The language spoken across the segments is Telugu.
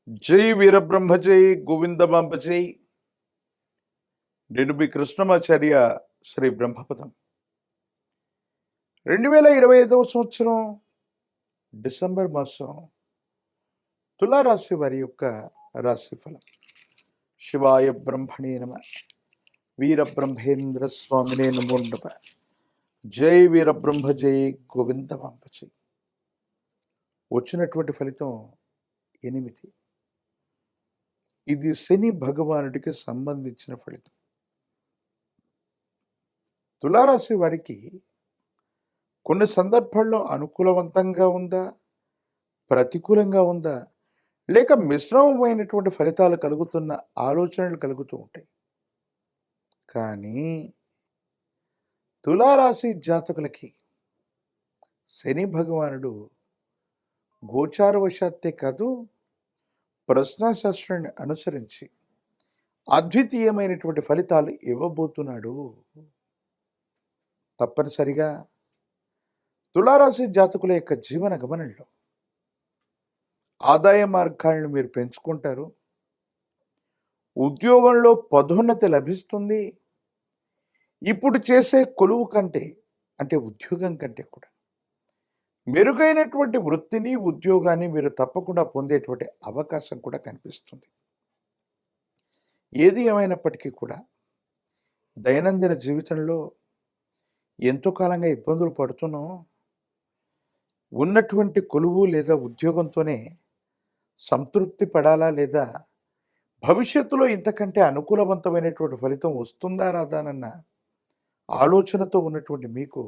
జై వీరబ్రహ్మ జై గోవిందమాంబ జై. నేను మీ కృష్ణమాచార్య శ్రీ బ్రహ్మపదం. 2025 సంవత్సరం డిసెంబర్ మాసం తులారాశి వారి యొక్క రాశిఫలం. శివాయ బ్రహ్మణే నమ, వీరబ్రహ్మేంద్ర స్వామినే నమో నమ. జై వీరబ్రహ్మ జై గోవిందమాంబ జై. వచ్చినటువంటి ఫలితం 8. ఇది శని భగవానుడికి సంబంధించిన ఫలితం. తులారాశి వారికి కొన్ని సందర్భాల్లో అనుకూలవంతంగా ఉందా, ప్రతికూలంగా ఉందా, లేక మిశ్రమమైనటువంటి ఫలితాలు కలుగుతున్న ఆలోచనలు కలుగుతూ ఉంటాయి. కానీ తులారాశి జాతకులకి శని భగవానుడు గోచారవశాత్తే కాదు, ప్రశ్నాశాస్త్రాన్ని అనుసరించి అద్వితీయమైనటువంటి ఫలితాలు ఇవ్వబోతున్నాడు. తప్పనిసరిగా తులారాశి జాతకుల యొక్క జీవన గమనంలో ఆదాయ మార్గాలను మీరు పెంచుకుంటారు. ఉద్యోగంలో పదోన్నతి లభిస్తుంది. ఇప్పుడు చేసే కొలువు కంటే, అంటే ఉద్యోగం కంటే కూడా మెరుగైనటువంటి వృత్తిని, ఉద్యోగాన్ని మీరు తప్పకుండా పొందేటువంటి అవకాశం కూడా కనిపిస్తుంది. ఏది ఏమైనప్పటికీ కూడా దైనందిన జీవితంలో ఎంతో కాలంగా ఇబ్బందులు పడుతున్నాం. ఉన్నటువంటి కొలువు లేదా ఉద్యోగంతోనే సంతృప్తి పడాలా, లేదా భవిష్యత్తులో ఇంతకంటే అనుకూలవంతమైనటువంటి ఫలితం వస్తుందా రాదానన్న ఆలోచనతో ఉన్నటువంటి మీకు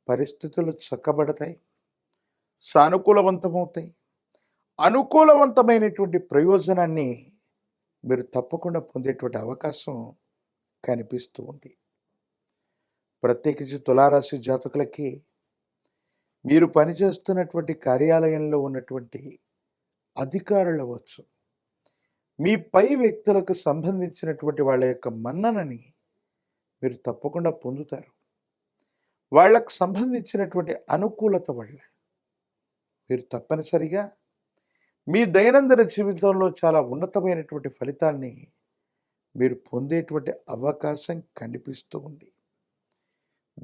పరిస్థితులు చక్కబడతాయి, సానుకూలవంతమవుతాయి. అనుకూలవంతమైనటువంటి ప్రయోజనాన్ని మీరు తప్పకుండా పొందేటువంటి అవకాశం కనిపిస్తూ ఉంది. ప్రత్యేకించి తులారాశి జాతకులకి మీరు పనిచేస్తున్నటువంటి కార్యాలయంలో ఉన్నటువంటి అధికారులు అవ్వచ్చు, మీ పై వ్యక్తులకు సంబంధించినటువంటి వాళ్ళ యొక్క మన్ననని మీరు తప్పకుండా పొందుతారు. వాళ్ళకు సంబంధించినటువంటి అనుకూలత వల్ల మీరు తప్పనిసరిగా మీ దైనందిన జీవితంలో చాలా ఉన్నతమైనటువంటి ఫలితాల్ని మీరు పొందేటువంటి అవకాశం కనిపిస్తూ ఉంది.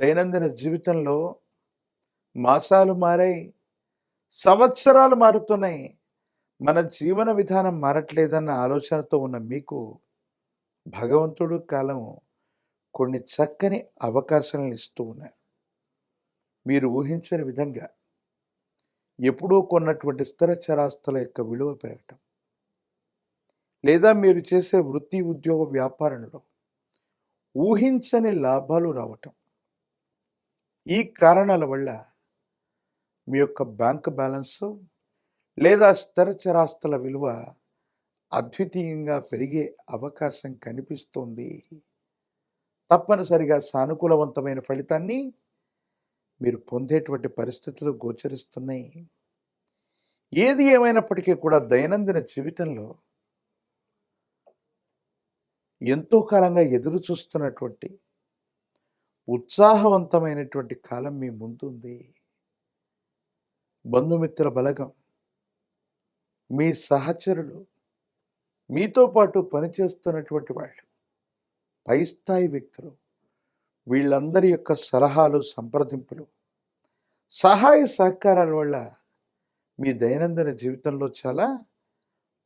దైనందిన జీవితంలో మాసాలు మారాయి, సంవత్సరాలు మారుతున్నాయి, మన జీవన విధానం మారట్లేదన్న ఆలోచనతో ఉన్న మీకు భగవంతుడు కాలం కొన్ని చక్కని అవకాశాలను ఇస్తూ ఉన్నారు. మీరు ఊహించని విధంగా ఎప్పుడూ కొన్నటువంటి స్థిర చరాస్తుల యొక్క విలువ పెరగటం, లేదా మీరు చేసే వృత్తి, ఉద్యోగ, వ్యాపారంలో ఊహించని లాభాలు రావటం, ఈ కారణాల వల్ల మీ యొక్క బ్యాంక్ బ్యాలెన్సు లేదా స్థిర చరాస్తుల విలువ అద్వితీయంగా పెరిగే అవకాశం కనిపిస్తుంది. తప్పనిసరిగా సానుకూలవంతమైన ఫలితాన్ని మీరు పొందేటువంటి పరిస్థితులు గోచరిస్తున్నాయి. ఏది ఏమైనప్పటికీ కూడా దైనందిన జీవితంలో ఎంతో కాలంగా ఎదురు చూస్తున్నటువంటి ఉత్సాహవంతమైనటువంటి కాలం మీ ముందుంది. బంధుమిత్రుల బలగం, మీ సహచరులు, మీతో పాటు పనిచేస్తున్నటువంటి వాళ్ళు, పై స్థాయి వ్యక్తులు, వీళ్ళందరి యొక్క సలహాలు, సంప్రదింపులు, సహాయ సహకారాల వల్ల మీ దైనందిన జీవితంలో చాలా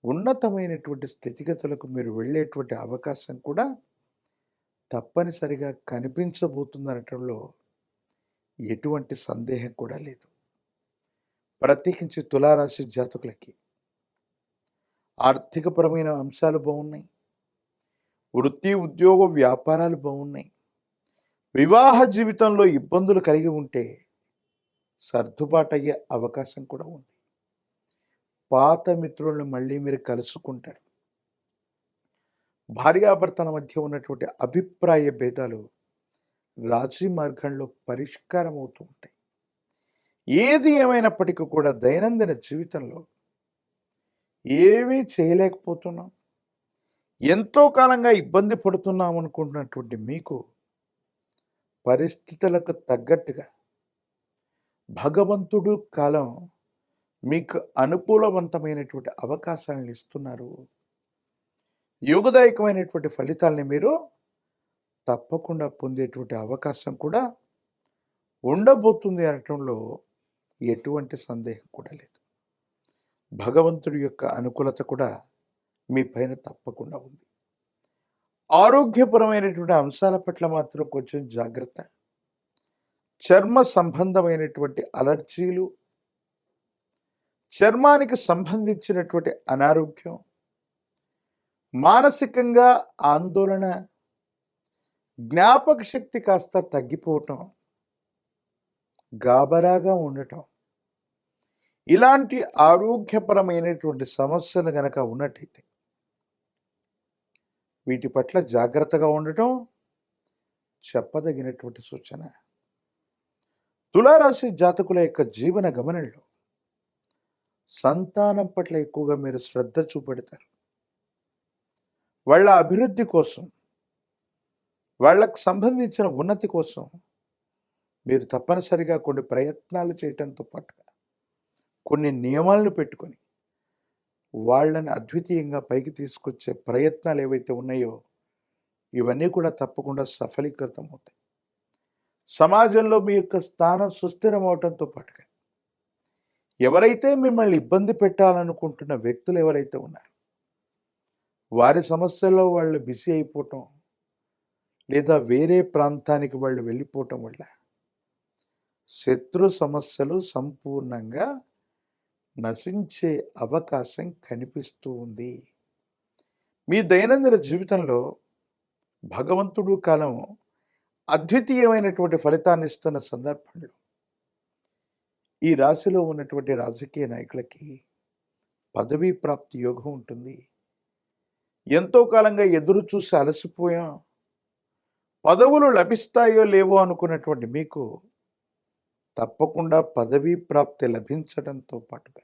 ఉన్నతమైనటువంటి స్థితిగతులకు మీరు వెళ్ళేటువంటి అవకాశం కూడా తప్పనిసరిగా కనిపించబోతుందనటంలో ఎటువంటి సందేహం కూడా లేదు. ప్రత్యేకించి తులారాశి జాతకులకి ఆర్థికపరమైన అంశాలు బాగున్నాయి, వృత్తి, ఉద్యోగ, వ్యాపారాలు బాగున్నాయి. వివాహ జీవితంలో ఇబ్బందులు కలిగి ఉంటే సర్దుబాటు అయ్యే అవకాశం కూడా ఉంది. పాత మిత్రులను మళ్ళీ మీరు కలుసుకుంటారు. భార్యాభర్తల మధ్య ఉన్నటువంటి అభిప్రాయ భేదాలు రాజీ మార్గంలో పరిష్కారం అవుతూ ఉంటాయి. ఏది ఏమైనప్పటికీ కూడా దైనందిన జీవితంలో ఏమీ చేయలేకపోతున్నాం, ఎంతో కాలంగా ఇబ్బంది పడుతున్నాం అనుకుంటున్నటువంటి మీకు పరిస్థితులకు తగ్గట్టుగా భగవంతుడు కాలం మీకు అనుకూలవంతమైనటువంటి అవకాశాలను ఇస్తున్నారు. యోగదాయకమైనటువంటి ఫలితాల్ని మీరు తప్పకుండా పొందేటువంటి అవకాశం కూడా ఉండబోతుంది అనటంలో ఎటువంటి సందేహం కూడా లేదు. భగవంతుడి యొక్క అనుకూలత కూడా మీ పైన తప్పకుండా ఉంది. ఆరోగ్యపరమైనటువంటి అంశాల పట్ల మాత్రం కొంచెం జాగ్రత్త. చర్మ సంబంధమైనటువంటి అలర్జీలు, చర్మానికి సంబంధించినటువంటి అనారోగ్యం, మానసికంగా ఆందోళన, జ్ఞాపక శక్తి కాస్త తగ్గిపోవటం, గాబరాగా ఉండటం, ఇలాంటి ఆరోగ్యపరమైనటువంటి సమస్యలు గనక ఉన్నట్టయితే వీటి పట్ల జాగ్రత్తగా ఉండటం చెప్పదగినటువంటి సూచన. తులారాశి జాతకుల యొక్క జీవన గమనంలో సంతానం పట్ల ఎక్కువగా మీరు శ్రద్ధ చూపెడతారు. వాళ్ళ అభివృద్ధి కోసం, వాళ్ళకు సంబంధించిన ఉన్నతి కోసం మీరు తప్పనిసరిగా కొన్ని ప్రయత్నాలు చేయటంతో పాటుగా కొన్ని నియమాలను పెట్టుకొని వాళ్ళని అద్వితీయంగా పైకి తీసుకొచ్చే ప్రయత్నాలు ఏవైతే ఉన్నాయో ఇవన్నీ కూడా తప్పకుండా సఫలీకృతం అవుతాయి. సమాజంలో మీ యొక్క స్థానం సుస్థిరం అవటంతో పాటుగా ఎవరైతే మిమ్మల్ని ఇబ్బంది పెట్టాలనుకుంటున్న వ్యక్తులు ఎవరైతే ఉన్నారో వారి సమస్యల్లో వాళ్ళు బిజీ అయిపోవటం, లేదా వేరే ప్రాంతానికి వాళ్ళు వెళ్ళిపోవటం వల్ల శత్రు సమస్యలు సంపూర్ణంగా నశించే అవకాశం కనిపిస్తూ ఉంది. మీ దైనందిన జీవితంలో భగవంతుడు కాలం అద్వితీయమైనటువంటి ఫలితాన్ని ఇస్తున్న సందర్భంలో ఈ రాశిలో ఉన్నటువంటి రాజకీయ నాయకులకి పదవీ ప్రాప్తి యోగం ఉంటుంది. ఎంతో కాలంగా ఎదురు చూసి అలసిపోయాం, పదవులు లభిస్తాయో లేవో అనుకున్నటువంటి మీకు తప్పకుండా పదవీ ప్రాప్తి లభించడంతో పాటుగా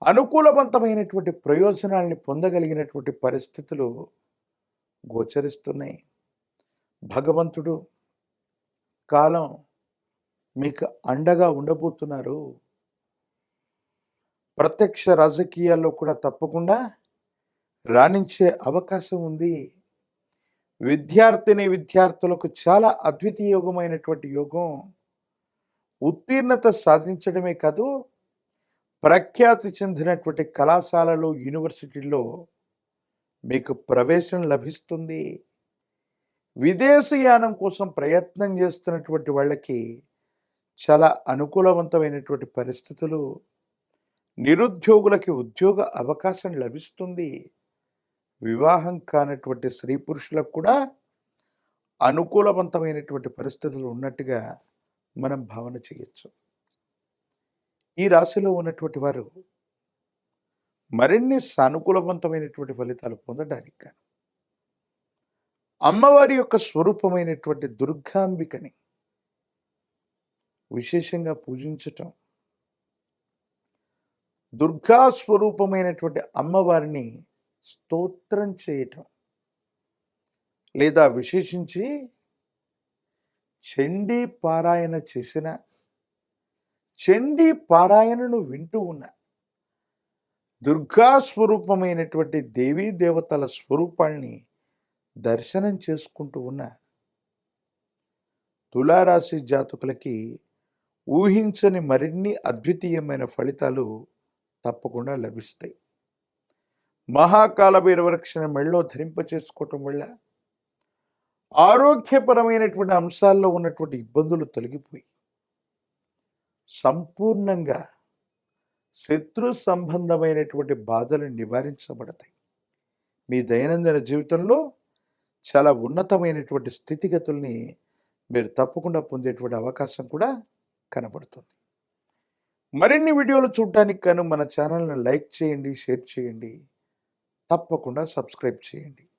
అనుకూలవంతమైనటువంటి ప్రయోజనాల్ని పొందగలిగినటువంటి పరిస్థితులు గోచరిస్తున్నాయి. భగవంతుడు కాలం మీకు అండగా ఉండబోతున్నారు. ప్రత్యక్ష రాజకీయాల్లో కూడా తప్పకుండా రాణించే అవకాశం ఉంది. విద్యార్థులకు చాలా అద్వితీయోగమైనటువంటి యోగం. ఉత్తీర్ణత సాధించడమే కాదు, ప్రఖ్యాతి చెందినటువంటి కళాశాలలు, యూనివర్సిటీల్లో మీకు ప్రవేశం లభిస్తుంది. విదేశీయానం కోసం ప్రయత్నం చేస్తున్నటువంటి వాళ్ళకి చాలా అనుకూలవంతమైనటువంటి పరిస్థితులు, నిరుద్యోగులకి ఉద్యోగ అవకాశం లభిస్తుంది. వివాహం కానటువంటి స్త్రీ పురుషులకు కూడా అనుకూలవంతమైనటువంటి పరిస్థితులు ఉన్నట్టుగా మనం భావన చేయొచ్చు. ఈ రాశిలో ఉన్నటువంటి వారు మరిన్ని సానుకూలవంతమైనటువంటి ఫలితాలు పొందడానికి అమ్మవారి యొక్క స్వరూపమైనటువంటి దుర్గాంబికని విశేషంగా పూజించటం, దుర్గా స్వరూపమైనటువంటి అమ్మవారిని స్తోత్రం చేయటం, లేదా విశేషించి చండీ పారాయణ చేసిన, చండీ పారాయణను వింటూ ఉన్న దుర్గా స్వరూపమైనటువంటి దేవీ దేవతల స్వరూపాల్ని దర్శనం చేసుకుంటూ ఉన్న తులారాశి జాతకులకి ఊహించని మరిన్ని అద్వితీయమైన ఫలితాలు తప్పకుండా లభిస్తాయి. మహాకాల భైరవరక్షణ మెళ్ళో ధరింపచేసుకోవటం వల్ల ఆరోగ్యపరమైనటువంటి అంశాల్లో ఉన్నటువంటి ఇబ్బందులు తొలగిపోయి సంపూర్ణంగా శత్రు సంబంధమైనటువంటి బాధలు నివారించబడతాయి. మీ దైనందిన జీవితంలో చాలా ఉన్నతమైనటువంటి స్థితిగతుల్ని మీరు తప్పకుండా పొందేటువంటి అవకాశం కూడా కనబడుతుంది. మరిన్ని వీడియోలు చూడడానికి గాను మన ఛానల్ని లైక్ చేయండి, షేర్ చేయండి, తప్పకుండా సబ్స్క్రైబ్ చేయండి.